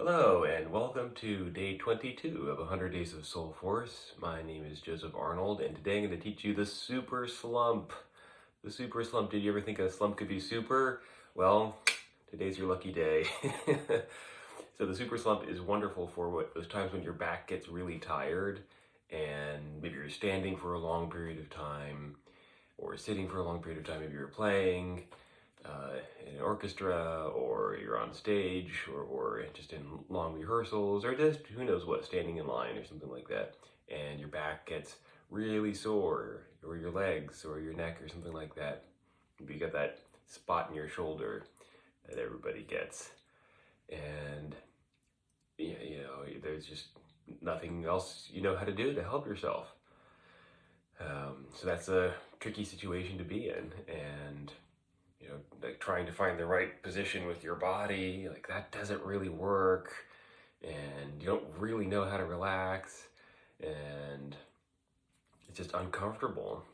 Hello and welcome to day 22 of 100 Days of Soulforce. My name is Joseph Arnold and today I'm going to teach you the Super Slump. The Super Slump, did you ever think a slump could be super? Well, today's your lucky day. So the Super Slump is wonderful for those times when your back gets really tired and maybe you're standing for a long period of time or sitting for a long period of time, maybe you're playing in an orchestra, or you're on stage, or just in long rehearsals, or just who knows what, standing in line or something like that, and your back gets really sore, or your legs, or your neck, or something like that. Maybe you got that spot in your shoulder that everybody gets, and there's just nothing else you know how to do to help yourself. So that's a tricky situation to be in, and like trying to find the right position with your body, like that doesn't really work, and you don't really know how to relax, and it's just uncomfortable.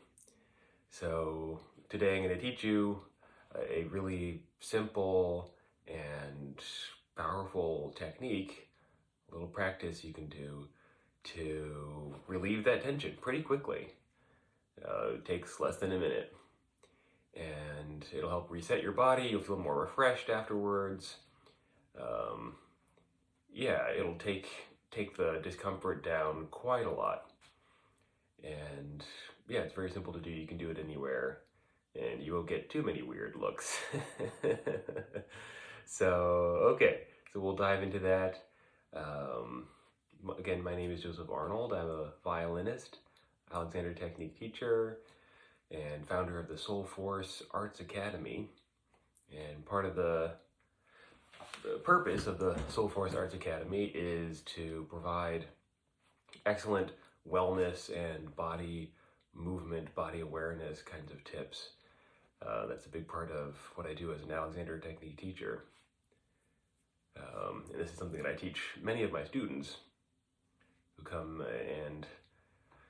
So today I'm going to teach you a really simple and powerful technique, a little practice you can do to relieve that tension pretty quickly. It takes less than a minute. And it'll help reset your body. You'll feel more refreshed afterwards. It'll take the discomfort down quite a lot. And yeah, it's very simple to do. You can do it anywhere, and you won't get too many weird looks. So we'll dive into that. Again, my name is Joseph Arnold. I'm a violinist, Alexander Technique teacher, and founder of the Soulforce Arts Academy. And part of the purpose of the Soulforce Arts Academy is to provide excellent wellness and body movement, body awareness kinds of tips. That's a big part of what I do as an Alexander Technique teacher. And this is something that I teach many of my students who come and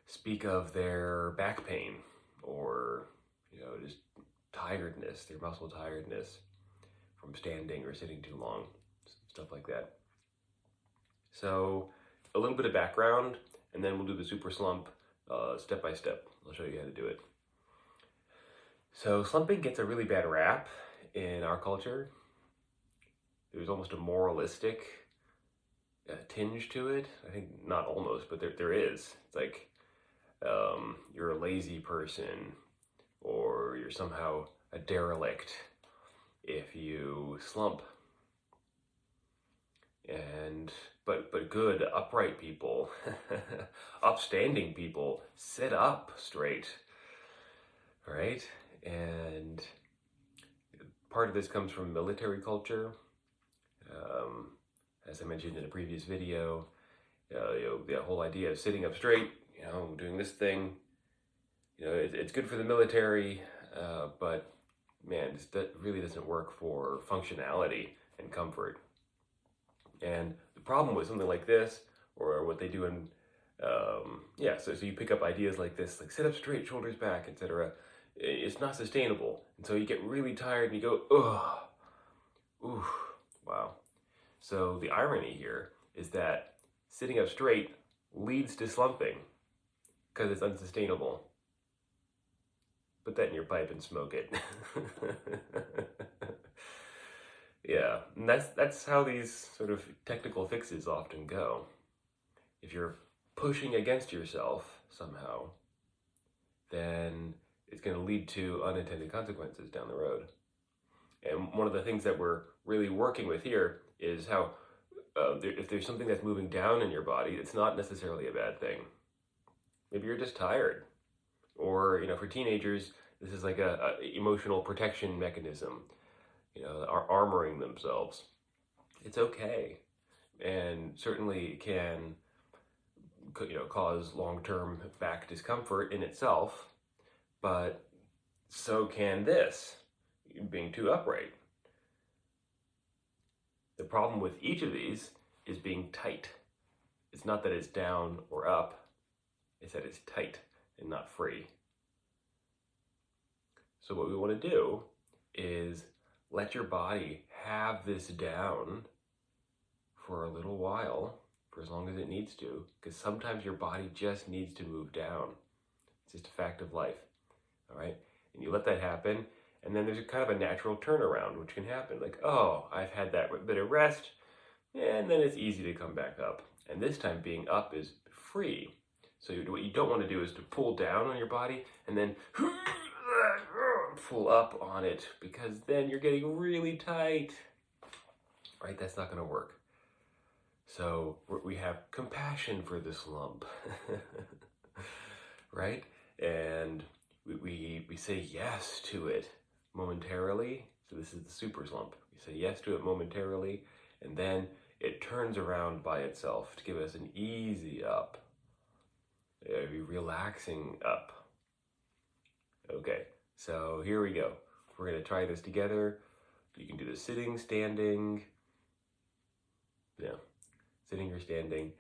speak of their back pain, or just tiredness, their muscle tiredness from standing or sitting too long, stuff like that. So a little bit of background, and then we'll do the Super Slump step by step. I'll show you how to do it. So slumping gets a really bad rap in our culture. There's almost a moralistic tinge to it. I think not almost, but there is. It's like you're a lazy person, or you're somehow a derelict if you slump. And but good, upright people, upstanding people sit up straight, right? And part of this comes from military culture. As I mentioned in a previous video, the whole idea of sitting up straight, doing this thing, it's good for the military, but man, that really doesn't work for functionality and comfort. And the problem with something like this, or what they do in, so you pick up ideas like this, like sit up straight, shoulders back, etc. It's not sustainable. And so you get really tired and you go, ugh, ooh, wow. So the irony here is that sitting up straight leads to slumping because it's unsustainable. Put that in your pipe and smoke it. Yeah, and that's how these sort of technical fixes often go. If you're pushing against yourself somehow, then it's going to lead to unintended consequences down the road. And one of the things that we're really working with here is how if there's something that's moving down in your body, it's not necessarily a bad thing. Maybe you're just tired. Or, for teenagers, this is like a emotional protection mechanism, are armoring themselves. It's okay. And certainly can, cause long-term back discomfort in itself, but so can this, being too upright. The problem with each of these is being tight. It's not that it's down or up, it's that it's tight and not free. So what we want to do is let your body have this down for a little while, for as long as it needs to, because sometimes your body just needs to move down. It's just a fact of life, all right? And you let that happen, and then there's a kind of a natural turnaround, which can happen. Like, oh, I've had that bit of rest, and then it's easy to come back up. And this time being up is free. So what you don't want to do is to pull down on your body and then pull up on it, because then you're getting really tight, right? That's not going to work. So we have compassion for the slump, right? And we say yes to it momentarily. So this is the super slump. We say yes to it momentarily, and then it turns around by itself to give us an easy up, a relaxing up. Okay, so here we go. We're going to try this together. You can do the sitting, standing, sitting or standing.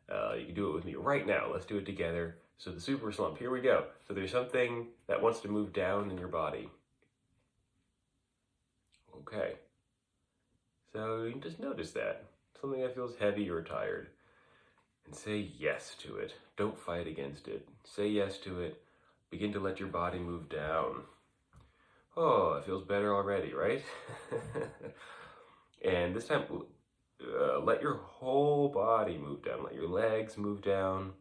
You can do it with me right now. Let's do it together. So the super slump, here we go. So there's something that wants to move down in your body. Okay. So you can just notice that. Something that feels heavy or tired. And say yes to it. Don't fight against it. Say yes to it. Begin to let your body move down. Oh, it feels better already, right? And this time, let your whole body move down. Let your legs move down.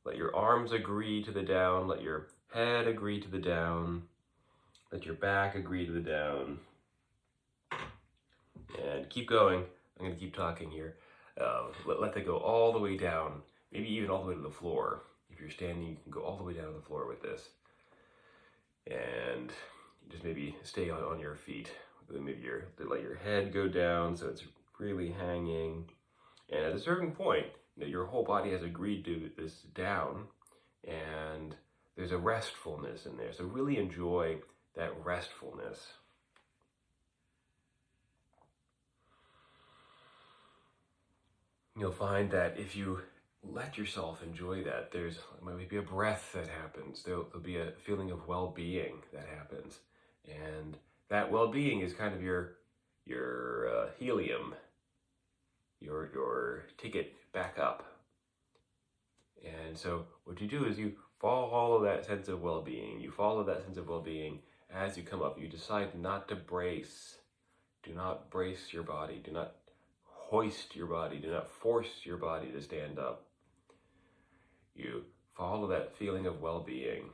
Let your arms agree to the down. Let your head agree to the down. Let your back agree to the down. And keep going. I'm going to keep talking here. Let that go all the way down, maybe even all the way to the floor. If you're standing, you can go all the way down to the floor with this. And just maybe stay on your feet. Maybe let your head go down so it's really hanging. And at a certain point, your whole body has agreed to this down, and there's a restfulness in there. So really enjoy that restfulness. You'll find that if you let yourself enjoy that, there's maybe a breath that happens. There'll be a feeling of well-being that happens. And that well-being is kind of your helium, your ticket back up. And so what you do is you follow that sense of well-being. You follow that sense of well-being as you come up. You decide not to brace. Do not brace your body. Do not hoist your body. Do not force your body to stand up. You follow that feeling of well-being,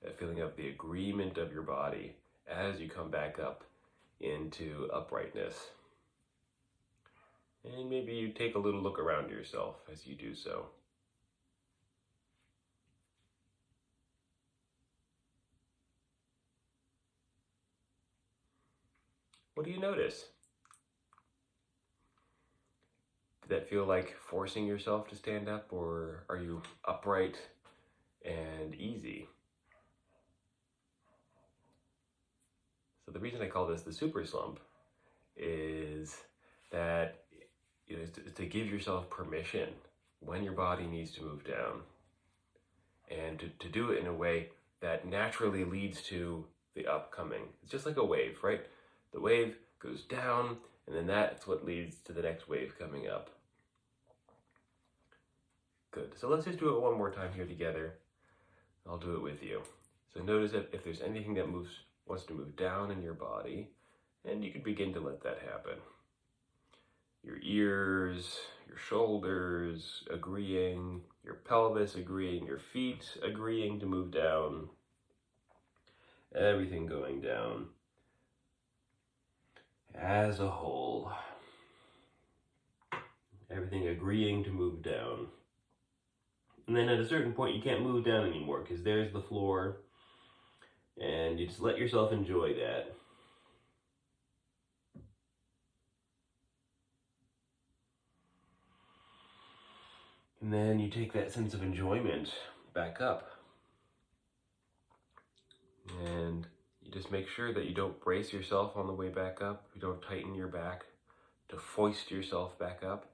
that feeling of the agreement of your body as you come back up into uprightness. And maybe you take a little look around yourself as you do so. What do you notice? Did that feel like forcing yourself to stand up, or are you upright and easy? So the reason I call this the super slump is that is to give yourself permission when your body needs to move down, and to do it in a way that naturally leads to the upcoming. It's just like a wave, right? The wave goes down, and then that's what leads to the next wave coming up. Good. So let's just do it one more time here together. I'll do it with you. So notice if there's anything that wants to move down in your body, and you can begin to let that happen. Your ears, your shoulders agreeing, your pelvis agreeing, your feet agreeing to move down. Everything going down as a whole. Everything agreeing to move down. And then at a certain point, you can't move down anymore because there's the floor, and you just let yourself enjoy that. And then you take that sense of enjoyment back up. And you just make sure that you don't brace yourself on the way back up. You don't tighten your back to foist yourself back up.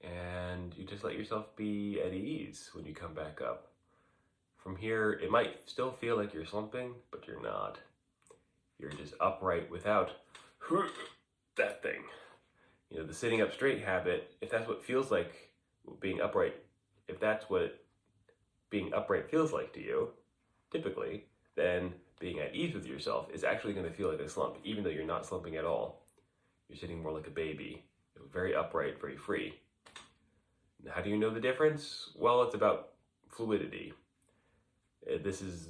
And you just let yourself be at ease when you come back up. From here, it might still feel like you're slumping, but you're not. You're just upright without that thing. The sitting up straight habit, if that's what feels like being upright, if that's what being upright feels like to you, typically, then being at ease with yourself is actually going to feel like a slump, even though you're not slumping at all. You're sitting more like a baby, very upright, very free. How do you know the difference? Well, it's about fluidity. This is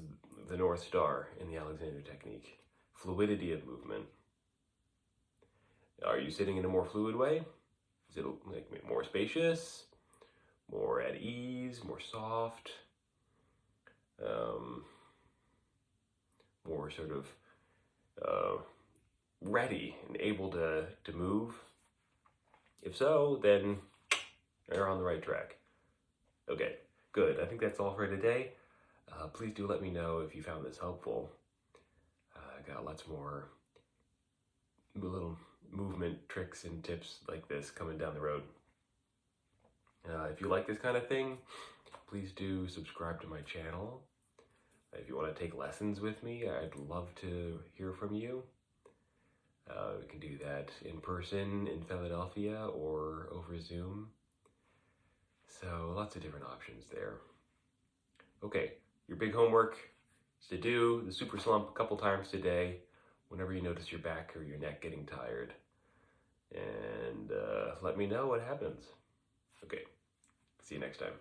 the North Star in the Alexander technique. Fluidity of movement. Are you sitting in a more fluid way? Is it like more spacious, more at ease, more soft, more sort of ready and able to move? If so, then you're on the right track. Okay, good. I think that's all for today. Please do let me know if you found this helpful. I got lots more little movement tricks and tips like this coming down the road. If you like this kind of thing, please do subscribe to my channel. If you want to take lessons with me, I'd love to hear from you. We can do that in person in Philadelphia or over Zoom. So lots of different options there. Okay, your big homework is to do the Super Slump a couple times today whenever you notice your back or your neck getting tired. And let me know what happens. Okay, see you next time.